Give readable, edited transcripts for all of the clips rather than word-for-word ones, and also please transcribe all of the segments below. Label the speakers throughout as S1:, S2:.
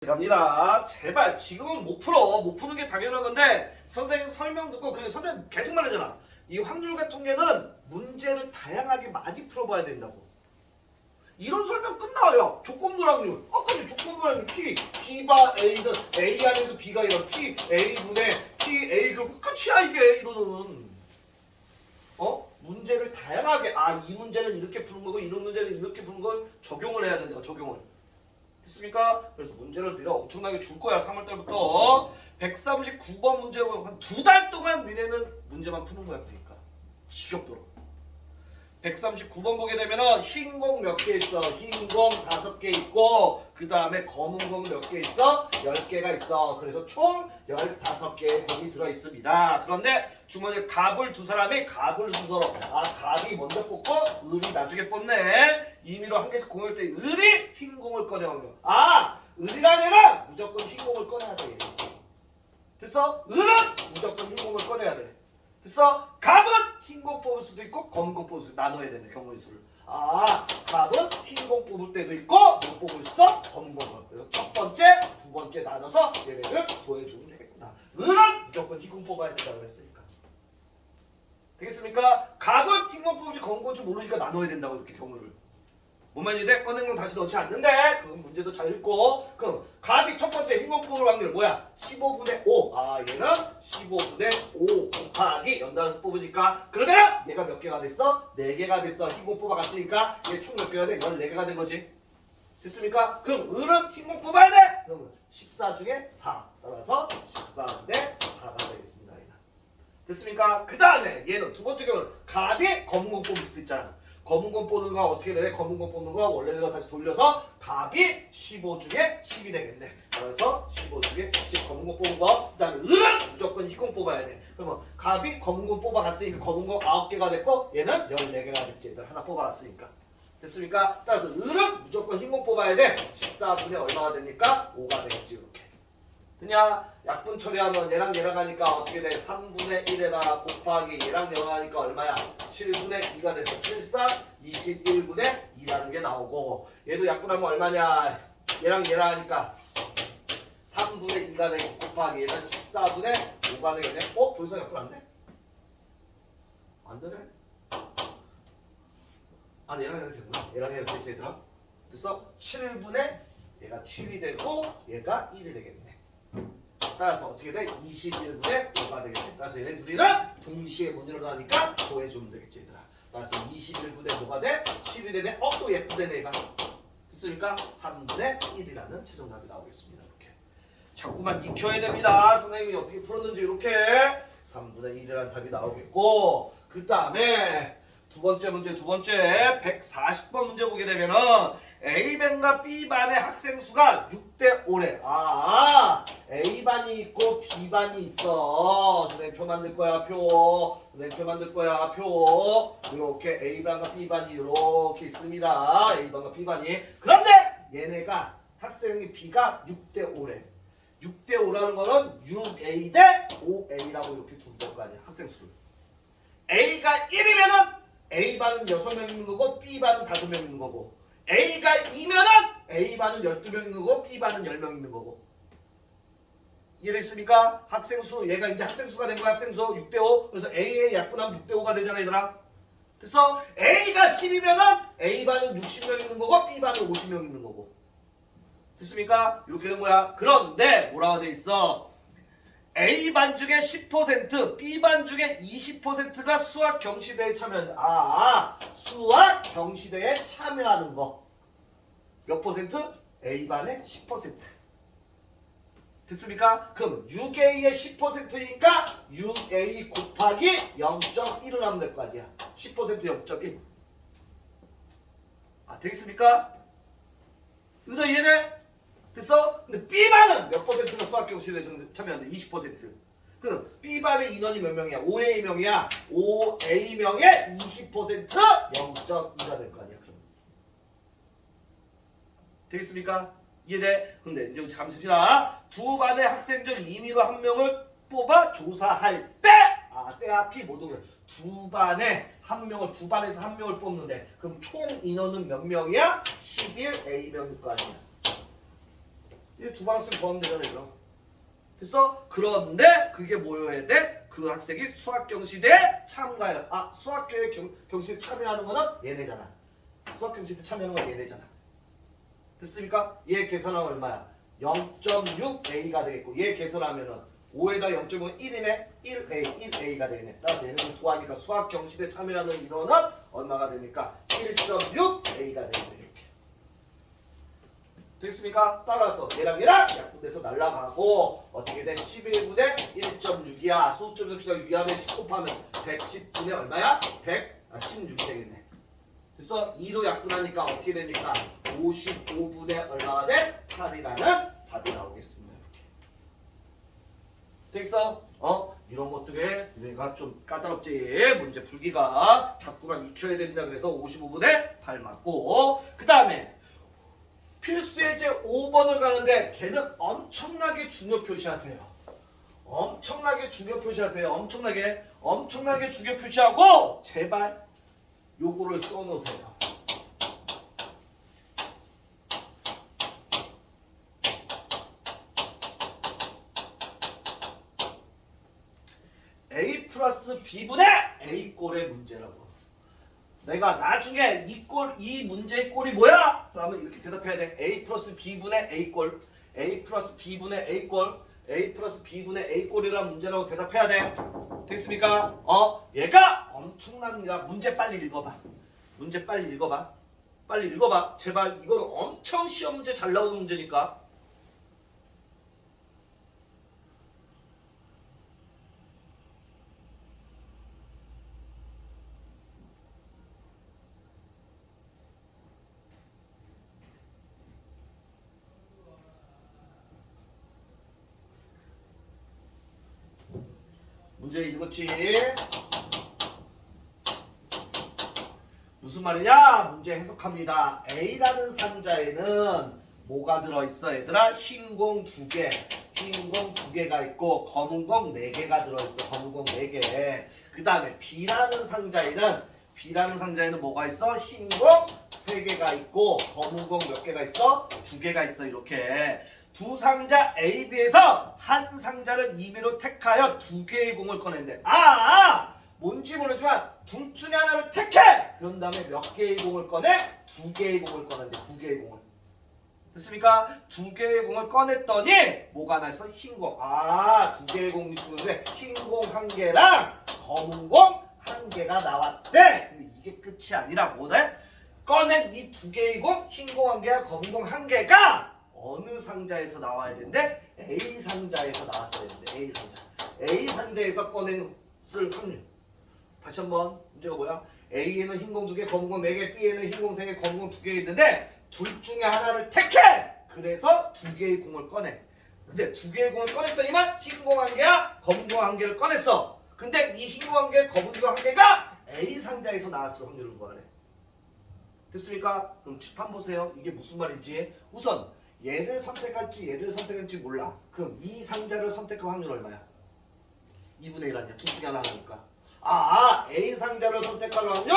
S1: 갑니다. 제발 지금은 못 풀어. 못 푸는 게 당연한 건데 선생님 설명 듣고 그냥 선생님 계속 말하잖아. 이 확률과 통계는 문제를 다양하게 많이 풀어봐야 된다고. 이런 설명 끝나요. 조건물 확률. 아까 조건물 확률 B가 A든 A 안에서 B가 이런 P A분의 P A 끝이야 이게 이거는. 문제를 다양하게 이 문제는 이렇게 푸는 거고 이런 문제는 이렇게 푸는 걸 적용을 해야 된다. 적용을. 됐습니까? 그래서 문제를 내가 엄청나게 줄 거야. 3월달부터 139번 문제로 한 2달 동안 니네는 문제만 푸는 거야. 그러니까 지겹도록 139번 보게 되면은 흰 공 몇 개 있어? 흰 공 5개 있고 그 다음에 검은 공 몇 개 있어? 10개가 있어. 그래서 총 15개의 공이 들어있습니다. 그런데 주머니에 갑을 두 사람이 갑을 순서로 갑이 먼저 뽑고 을이 나중에 뽑네. 임의로 한 개씩 공을 때 을이 흰 공을 꺼내오면 을이란 애는 무조건 흰 공을 꺼내야 돼. 됐어? 을은 무조건 흰 공을 꺼내야 돼. 됐어? 갑은 흰 공 뽑을 수도 있고 검은 공 뽑을 수도 있고 나눠야 되는 경우의 수를. 갑은 흰 공 뽑을 때도 있고 못 뽑을 수도 검은 공을. 그래서 첫 번째, 두 번째 나눠서 얘네들 보여주면 되겠구나. 을은 무조건 흰 공 뽑아야 된다고 그랬으니까. 되겠습니까? 갑은 흰 공 뽑을지 검은 공인지 모르니까 나눠야 된다고 이렇게 경우를. 뭔 말인지 돼? 꺼낸 건 다시 넣지 않는데 그건 문제도 잘 읽고. 그럼 갑이 첫 번째 흰 공 뽑을 확률 뭐야? 15분의 5. 얘는 15분의 5 곱하기 연달아서 뽑으니까 그러면 얘가 몇 개가 됐어? 4개가 됐어. 흰 공 뽑아갔으니까 얘 총 몇 개가 돼? 14개가 된 거지. 됐습니까? 그럼 을은 흰 공 뽑아야 돼? 그러면 14 중에 4. 따라서 14분의 4가 되겠습니다. 얘는. 됐습니까? 그 다음에 얘는 두 번째 경우는 갑이 검은 공 뽑을 수도 있잖아. 검은 공 뽑는 거 어떻게 되냐? 검은 공 뽑는 거 원래대로 다시 돌려서 갑이 15 중에 10이 되겠네. 그래서 15 중에 10 검은 공 뽑은 거. 그 다음에 을은 무조건 흰 공 뽑아야 돼. 그러면 갑이 검은 공 뽑아갔으니까 검은 공 9개가 됐고 얘는 14개가 됐지. 얘들 하나 뽑아갔으니까. 됐습니까? 따라서 을은 무조건 흰 공 뽑아야 돼. 14분의 얼마가 됩니까? 5가 되겠지. 이렇게. 됐냐? 약분 처리하면 얘랑 얘랑 하니까 어떻게 돼? 3분의 1에다가 곱하기 얘랑 얘랑 하니까 얼마야? 7분의 2가 돼서 7, 21분의 2라는 게 나오고 얘도 약분하면 얼마냐? 얘랑 얘랑 하니까 3분의 2가 되고 곱하기 얘는 14분의 5가 되겠네. 더 이상 약분 안 돼? 안 되네? 얘랑 얘랑 되구나. 얘랑 얘랑 되지 얘들아? 됐어? 7분의 얘가 7이 되고 얘가 1이 되겠네. 따라서 어떻게 돼? 21분의 5가 되겠네. 따라서 얘네 둘이는 동시에 못 일어나니까 더해주면 되겠지 얘들아. 따라서 21분의 5가 돼? 10이 되네? 또 예쁘대네 얘가. 됐습니까? 3분의 1이라는 최종 답이 나오겠습니다. 이렇게. 자꾸만 익혀야 됩니다. 선생님이 어떻게 풀었는지 이렇게. 3분의 1이라는 답이 나오겠고 그 다음에 두 번째 문제 140번 문제 보게 되면은 A반과 B반의 학생 수가 6대 5래. A반이 있고 B반이 있어. 선생님 표 만들 거야, 표. 선생님 표 만들 거야, 표. 이렇게 A반과 B반이 이렇게 있습니다. A반과 B반이. 그런데 얘네가 학생이 B가 6대 5래. 6대 5라는 거는 6A 대 5A라고 이렇게 두면 될 거 아니야, 학생 수를. A가 1이면은 A반은 6명 있는 거고 B반은 5명 있는 거고 A가 2면은 A반은 12명 있는 거고 B반은 10명 있는 거고. 이해됐습니까? 학생수 얘가 이제 학생수가 된 거야. 학생수 6대5. 그래서 A의 약분하면 6대5가 되잖아 얘들아. 그래서 A가 10이면은 A반은 60명 있는 거고 B반은 50명 있는 거고. 됐습니까? 이렇게 된 거야. 그런데 뭐라고 돼 있어? A반 중에 10%, B반 중에 20%가 수학 경시대회에 참여한다. 수학 경시대회에 참여하는 거. 몇 퍼센트? A반의 10%. 됐습니까? 그럼 6A의 10%니까 6A 곱하기 0.1을 하면 될 거 아니야. 10% 0.1. 되겠습니까? 그래서 이해돼? 됐어? 근데 B반은 몇 퍼센트가 수학 경시대회에 참여하는데 20%. 그럼 B반의 인원이 몇 명이야? 5A명이야. 5A명의 20% 0.2가 될 거 아니야. 그럼. 되겠습니까? 이해돼? 근데 이제 잠시만. 두 반의 학생 중 임의로 한 명을 뽑아 조사할 때 때 앞이 모두 두 반에 한 명을 두 반에서 한 명을 뽑는데 그럼 총 인원은 몇 명이야? 11A명일 거 아니야. 이 두 반학생 포함되잖아 이거. 됐어? 그런데 그게 뭐여야 돼? 그 학생이 수학경시대에 참가해. 아 수학교에 경시에 참여하는 거는 얘네잖아. 수학경시대 참여하는 건 얘네잖아. 됐습니까? 얘 계산하면 얼마야? 0.6a가 되겠고 얘 계산하면은 5에다 0.5는 1이네? 1a가 되겠네. 따라서 얘네들 도하니까 수학경시대 참여하는 인원은 얼마가 됩니까? 1.6a가 되겠네. 이렇게. 되겠습니까? 따라서 얘랑 약분돼서 날라가고 어떻게 돼? 11분의 1.6이야. 소수점에서 주사위 위아래 10 곱하면 110분의 얼마야? 16이 되겠네. 그래서 2로 약분하니까 어떻게 됩니까? 55분의 얼마가 돼? 8이라는 답이 나오겠습니다. 이렇게. 되겠어? 이런 것들에 내가 좀 까다롭지. 문제 풀기가 자꾸만 익혀야 된다. 그래서 55분의 8 맞고 그 다음에 필수 예제 5번을 가는데 걔는 엄청나게 중요 표시하세요. 엄청나게 중요 표시하세요. 엄청나게 중요 표시하고 제발 요거를 써놓으세요. A 플러스 B분의 A꼴의 문제라고. 내가 나중에 이 문제의 꼴이 뭐야? 그러면 이렇게 대답해야 돼. A 플러스 B분의 A꼴, A 플러스 B분의 A꼴, A 플러스 B분의 A꼴이라는 문제라고 대답해야 돼. 됐습니까? 얘가 엄청납니다. 문제 빨리 읽어봐. 빨리 읽어봐. 제발 이건 엄청 시험 문제 잘 나오는 문제니까. 문제 읽었지? 무슨 말이냐? 문제 해석합니다. A라는 상자에는 뭐가 들어있어 얘들아? 흰 공 2개, 흰 공 2개가 있고 검은 공 4개가 들어있어. 검은 공 4개. 그 다음에 B라는 상자에는 뭐가 있어? 흰 공 3개가 있고 검은 공 몇 개가 있어? 2개가 있어. 이렇게 두 상자 A, B에서 한 상자를 임의로 택하여 2개의 공을 꺼낸대. 뭔지 모르지만 둘 중에 하나를 택해! 그런 다음에 몇 개의 공을 꺼내? 2개의 공을 꺼낸대. 2개의 공을. 됐습니까? 2개의 공을 꺼냈더니 뭐가 나있어? 흰 공. 2개의 공이 중인데 흰 공 1개랑 검은 공 1개가 나왔대. 근데 이게 끝이 아니라 뭐래? 꺼낸 이 2개의 공, 흰 공 1개와 검은 공 1개가 어느 상자에서 나와야 되는데? A 상자에서 나왔어야 되는데. A 상자에서 꺼낸 쓸 확률. 다시 한번 문제가 뭐야? A에는 흰공 2개, 검은공 4개, B에는 흰공 3개, 검은공 2개 있는데 둘 중에 하나를 택해! 그래서 2개의 공을 꺼내. 근데 2개의 공을 꺼냈더니만 흰공 1개야, 검은공 1개를 꺼냈어. 근데 이 흰공 1개, 검은공 1개가 A 상자에서 나왔을 확률을 구하래. 됐습니까? 그럼 칠판 보세요. 이게 무슨 말인지. 우선 얘를 선택할지 몰라. 그럼 이 상자를 선택할 확률 얼마야? 2분의 1 아니야. 둘 중에 하나니까. A 상자를 선택할 확률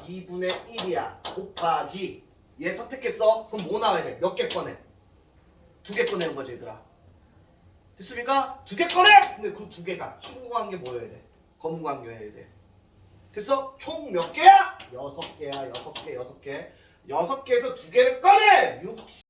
S1: 2분의 1이야. 곱하기 얘 선택했어. 그럼 뭐 나와야 돼? 몇 개 꺼내? 2개 꺼내는 거지 얘들아. 됐습니까? 2개 꺼내! 근데 그 2개가 흰 거 1개 뭐여야 돼? 검은 거 1개 해야 돼. 됐어? 총 몇 개야? 6개야. 6개. 6개에서 2개를 꺼내! 60.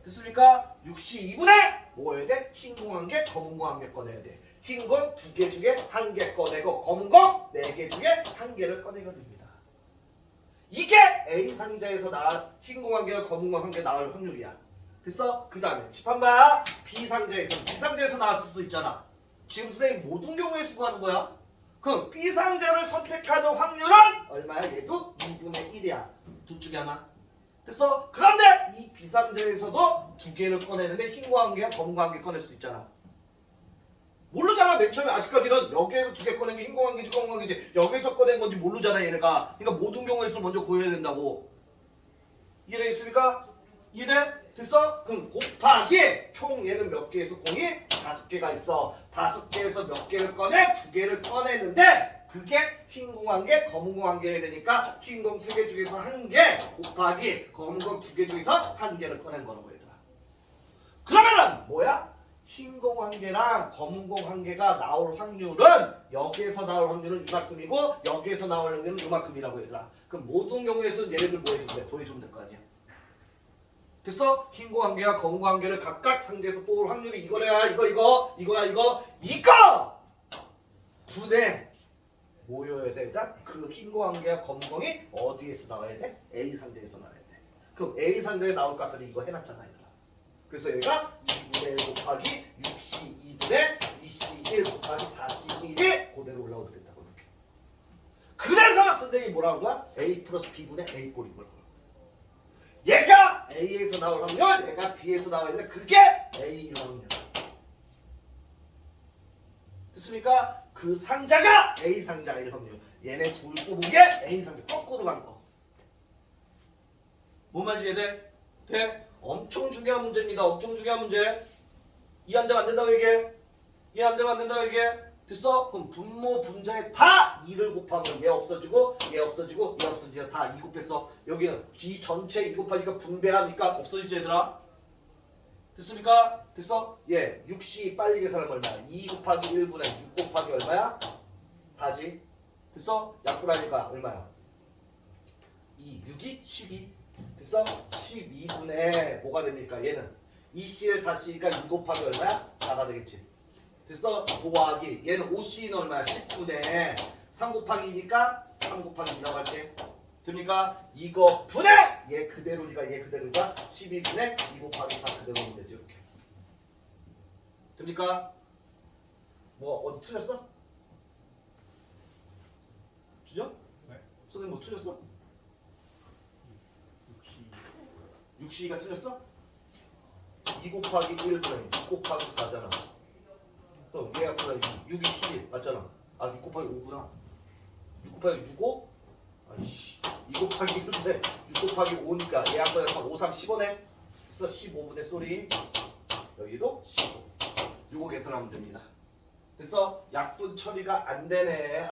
S1: 됐습니까? 62분의 뭐여야 돼? 흰 공 1개, 검은 공 1개 꺼내야 돼. 흰 공 2개 중에 1개 꺼내고 검은 공 4개 중에 1개를 꺼내야 됩니다. 이게 A 상자에서 나올 흰 공 1개와 검은 공 1개 나올 확률이야. 됐어? 그 다음에 칠판 봐. B 상자에서 나왔을 수도 있잖아. 지금 선생님 모든 경우에 수고하는 거야. 그럼 B 상자를 선택하는 확률은 얼마야? 얘도 2분의 1이야. 둘 중에 하나. 됐어? 그런데 이 비상자에서도 2개를 꺼내는데 흰 거 1개와 검은 거 1개 꺼낼 수 있잖아. 모르잖아. 맨 처음에 아직까지는 여기에서 2개 꺼낸 게 흰 거 1개지 검은 거 1개지 여기서 꺼낸 건지 모르잖아 얘네가. 그러니까 모든 경우에서 먼저 구해야 된다고. 이해되겠습니까? 이해돼? 됐어? 그럼 곱하기 총 얘는 몇 개에서 공이 5개가 있어. 5개에서 몇 개를 꺼내? 2개를 꺼내는데 그게 흰 공 1개, 검은 공 1개 해야 되니까 흰 공 3개 중에서 1개 곱하기 검은 공 2개 중에서 1개를 꺼낸 거라고 얘들아. 그러면은 뭐야? 흰 공 1개랑 검은 공 1개가 나올 확률은 여기에서 나올 확률은 이만큼이고 여기에서 나올 확률은 이만큼이라고 얘들아. 그럼 모든 경우에서는 얘네들 뭐 해주면 돼? 더해주면 될 거 아니야. 됐어? 흰 공 1개와 검은 공 1개를 각각 상대에서 뽑을 확률이 이거야 이거야 이거 분의 뭐여야 돼? 그 흰 공 1개와 검은 공이 어디에서 나와야 돼? A 상대에서 나와야 돼. 그럼 A 상대에 나올 값들이 이거 해놨잖아 얘들아. 그래서 얘가 2분의 1 곱하기 6C 2분의 2C 1 곱하기 4C 1이 그대로 올라오게 된다고 이렇게. 그래서 선생님이 뭐라고 한 거야? A 플러스 B분의 A 꼴인 거라고. 얘가 A에서 나올 확률, 얘가 B에서 나와야 되는데 그게 A 확률. 됐습니까? 그 상자가 A 상자일 확률. 얘네 둘 뽑은 게 A 상자 거꾸로 간 거. 뭔 말인지 이해돼? 돼? 엄청 중요한 문제입니다. 엄청 중요한 문제. 이 안 되면 안 된다고 얘기해. 이 안 되면 안 된다고 얘기해. 됐어? 그럼 분모 분자에 다 2를 곱하면 얘 없어지고 얘 없어지고 얘 없어지고 다 2 곱했어. 여기는 이 전체 2 곱하니까 분배하니까 없어지지 얘들아. 됐습니까? 됐어? 예, 6시 빨리 계산하면 얼마야? 2 곱하기 1분의 6 곱하기 얼마야? 4지. 됐어? 약분하니까 얼마야? 2, 6이 12. 됐어? 12분의 뭐가 됩니까? 얘는 2Cl 4C가 2 곱하기 얼마야? 4가 되겠지. 됐어? 곱하기 얘는 5C는 얼마야? 10분의 3 곱하기 2니까 3 곱하기 2라고 할게. 됩니까? 이거 분의 얘 그대로니까 12분의 2 곱하기 4 그대로 오면 되지 이렇게. 됩니까? 뭐 어디 틀렸어? 주죠?
S2: 네.
S1: 선생님 뭐 틀렸어? 6C가 틀렸어? 2 곱하기 1분의 6 곱하기 4잖아. 그럼 얘가 플러스 6이 11 맞잖아. 아 6 곱하기 5구나. 6 곱하기 6, 5? 아이씨 2 곱하기 1분의 6 곱하기 5니까 얘 한 번에 5, 3, 15네. 그래서 15분의 쏘리. 여기도 15. 요거 계산하면 됩니다. 됐어? 약분 처리가 안 되네.